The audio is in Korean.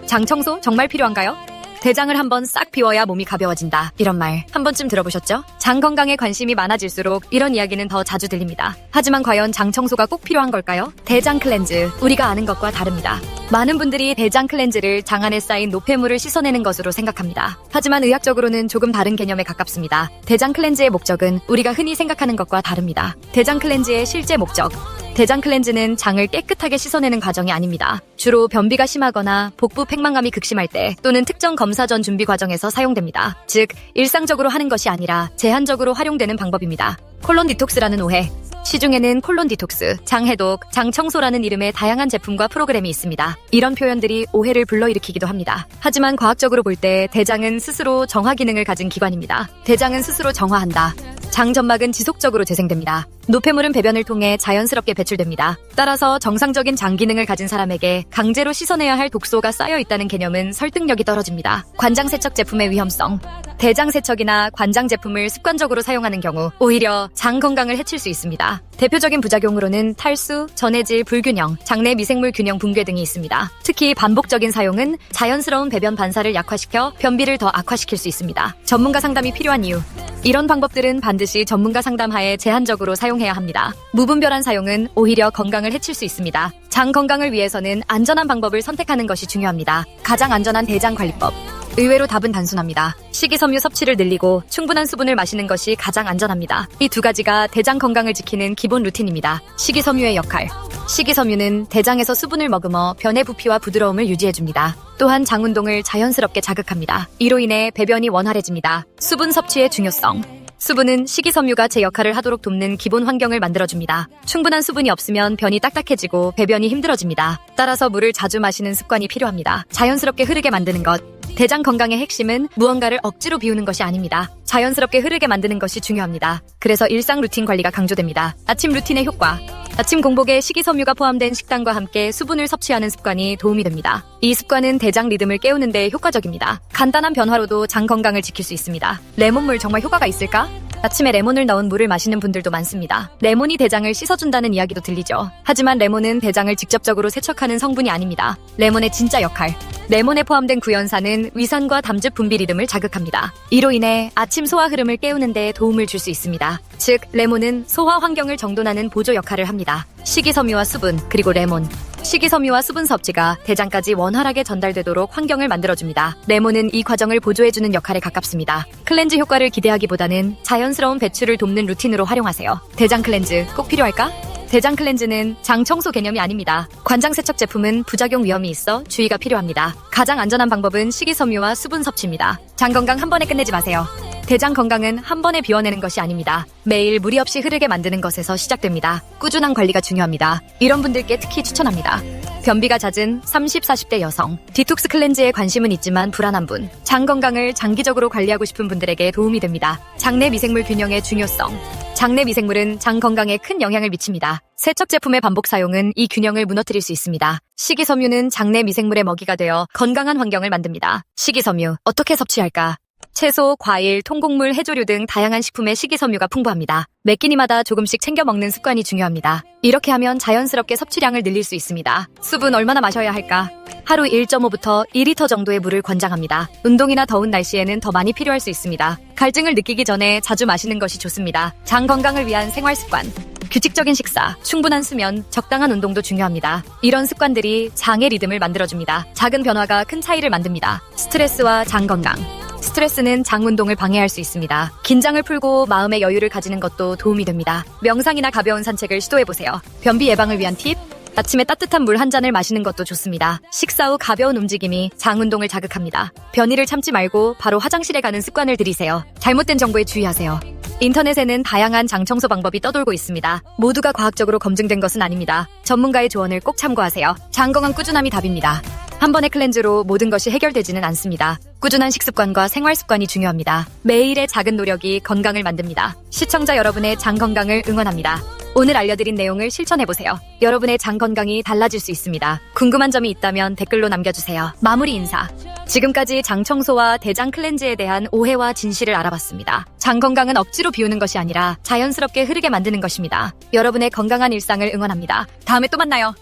장 청소 정말 필요한가요? 대장을 한번 싹 비워야 몸이 가벼워진다. 이런 말 한 번쯤 들어보셨죠? 장 건강에 관심이 많아질수록 이런 이야기는 더 자주 들립니다. 하지만 과연 장 청소가 꼭 필요한 걸까요? 대장 클렌즈, 우리가 아는 것과 다릅니다. 많은 분들이 대장 클렌즈를 장 안에 쌓인 노폐물을 씻어내는 것으로 생각합니다. 하지만 의학적으로는 조금 다른 개념에 가깝습니다. 대장 클렌즈의 목적은 우리가 흔히 생각하는 것과 다릅니다. 대장 클렌즈의 실제 목적, 대장 클렌즈는 장을 깨끗하게 씻어내는 과정이 아닙니다. 주로 변비가 심하거나 복부 팽만감이 극심할 때 또는 특정 검사 전 준비 과정에서 사용됩니다. 즉, 일상적으로 하는 것이 아니라 제한적으로 활용되는 방법입니다. 콜론 디톡스라는 오해. 시중에는 콜론 디톡스, 장 해독, 장 청소라는 이름의 다양한 제품과 프로그램이 있습니다. 이런 표현들이 오해를 불러일으키기도 합니다. 하지만 과학적으로 볼 때 대장은 스스로 정화 기능을 가진 기관입니다. 대장은 스스로 정화한다. 장 점막은 지속적으로 재생됩니다. 노폐물은 배변을 통해 자연스럽게 배출됩니다. 따라서 정상적인 장 기능을 가진 사람에게 강제로 씻어내야 할 독소가 쌓여 있다는 개념은 설득력이 떨어집니다. 관장 세척 제품의 위험성. 대장 세척이나 관장 제품을 습관적으로 사용하는 경우 오히려 장 건강을 해칠 수 있습니다. 대표적인 부작용으로는 탈수, 전해질 불균형, 장내 미생물 균형 붕괴 등이 있습니다. 특히 반복적인 사용은 자연스러운 배변 반사를 약화시켜 변비를 더 악화시킬 수 있습니다. 전문가 상담이 필요한 이유. 이런 방법들은 반드시 전문가 상담하에 제한적으로 사용해야 합니다. 무분별한 사용은 오히려 건강을 해칠 수 있습니다. 장 건강을 위해서는 안전한 방법을 선택하는 것이 중요합니다. 가장 안전한 대장 관리법. 의외로 답은 단순합니다. 식이섬유 섭취를 늘리고 충분한 수분을 마시는 것이 가장 안전합니다. 이 두 가지가 대장 건강을 지키는 기본 루틴입니다. 식이섬유의 역할. 식이섬유는 대장에서 수분을 머금어 변의 부피와 부드러움을 유지해줍니다. 또한 장 운동을 자연스럽게 자극합니다. 이로 인해 배변이 원활해집니다. 수분 섭취의 중요성. 수분은 식이섬유가 제 역할을 하도록 돕는 기본 환경을 만들어줍니다. 충분한 수분이 없으면 변이 딱딱해지고 배변이 힘들어집니다. 따라서 물을 자주 마시는 습관이 필요합니다. 자연스럽게 흐르게 만드는 것. 대장 건강의 핵심은 무언가를 억지로 비우는 것이 아닙니다. 자연스럽게 흐르게 만드는 것이 중요합니다. 그래서 일상 루틴 관리가 강조됩니다. 아침 루틴의 효과. 아침 공복에 식이섬유가 포함된 식단과 함께 수분을 섭취하는 습관이 도움이 됩니다. 이 습관은 대장 리듬을 깨우는 데 효과적입니다. 간단한 변화로도 장 건강을 지킬 수 있습니다. 레몬물 정말 효과가 있을까? 아침에 레몬을 넣은 물을 마시는 분들도 많습니다. 레몬이 대장을 씻어준다는 이야기도 들리죠. 하지만 레몬은 대장을 직접적으로 세척하는 성분이 아닙니다. 레몬의 진짜 역할. 레몬에 포함된 구연산은 위산과 담즙 분비 리듬을 자극합니다. 이로 인해 아침 소화 흐름을 깨우는 데 도움을 줄 수 있습니다. 즉, 레몬은 소화 환경을 정돈하는 보조 역할을 합니다. 식이섬유와 수분, 그리고 레몬. 식이섬유와 수분 섭취가 대장까지 원활하게 전달되도록 환경을 만들어줍니다. 레몬은 이 과정을 보조해주는 역할에 가깝습니다. 클렌즈 효과를 기대하기보다는 자연스러운 배출을 돕는 루틴으로 활용하세요. 대장 클렌즈 꼭 필요할까? 대장 클렌즈는 장 청소 개념이 아닙니다. 관장 세척 제품은 부작용 위험이 있어 주의가 필요합니다. 가장 안전한 방법은 식이섬유와 수분 섭취입니다. 장 건강 한 번에 끝내지 마세요. 대장 건강은 한 번에 비워내는 것이 아닙니다. 매일 무리 없이 흐르게 만드는 것에서 시작됩니다. 꾸준한 관리가 중요합니다. 이런 분들께 특히 추천합니다. 변비가 잦은 30, 40대 여성, 디톡스 클렌즈에 관심은 있지만 불안한 분, 장 건강을 장기적으로 관리하고 싶은 분들에게 도움이 됩니다. 장내 미생물 균형의 중요성. 장내 미생물은 장 건강에 큰 영향을 미칩니다. 세척 제품의 반복 사용은 이 균형을 무너뜨릴 수 있습니다. 식이섬유는 장내 미생물의 먹이가 되어 건강한 환경을 만듭니다. 식이섬유, 어떻게 섭취할까? 채소, 과일, 통곡물, 해조류 등 다양한 식품에 식이섬유가 풍부합니다. 매 끼니마다 조금씩 챙겨 먹는 습관이 중요합니다. 이렇게 하면 자연스럽게 섭취량을 늘릴 수 있습니다. 수분 얼마나 마셔야 할까? 하루 1.5부터 2리터 정도의 물을 권장합니다. 운동이나 더운 날씨에는 더 많이 필요할 수 있습니다. 갈증을 느끼기 전에 자주 마시는 것이 좋습니다. 장 건강을 위한 생활 습관. 규칙적인 식사, 충분한 수면, 적당한 운동도 중요합니다. 이런 습관들이 장의 리듬을 만들어줍니다. 작은 변화가 큰 차이를 만듭니다. 스트레스와 장 건강. 스트레스는 장 운동을 방해할 수 있습니다. 긴장을 풀고 마음의 여유를 가지는 것도 도움이 됩니다. 명상이나 가벼운 산책을 시도해보세요. 변비 예방을 위한 팁. 아침에 따뜻한 물 한 잔을 마시는 것도 좋습니다. 식사 후 가벼운 움직임이 장 운동을 자극합니다. 변이를 참지 말고 바로 화장실에 가는 습관을 들이세요. 잘못된 정보에 주의하세요. 인터넷에는 다양한 장 청소 방법이 떠돌고 있습니다. 모두가 과학적으로 검증된 것은 아닙니다. 전문가의 조언을 꼭 참고하세요. 장 건강 꾸준함이 답입니다. 한 번의 클렌즈로 모든 것이 해결되지는 않습니다. 꾸준한 식습관과 생활 습관이 중요합니다. 매일의 작은 노력이 건강을 만듭니다. 시청자 여러분의 장 건강을 응원합니다. 오늘 알려드린 내용을 실천해보세요. 여러분의 장 건강이 달라질 수 있습니다. 궁금한 점이 있다면 댓글로 남겨주세요. 마무리 인사. 지금까지 장 청소와 대장 클렌즈에 대한 오해와 진실을 알아봤습니다. 장 건강은 억지로 비우는 것이 아니라 자연스럽게 흐르게 만드는 것입니다. 여러분의 건강한 일상을 응원합니다. 다음에 또 만나요.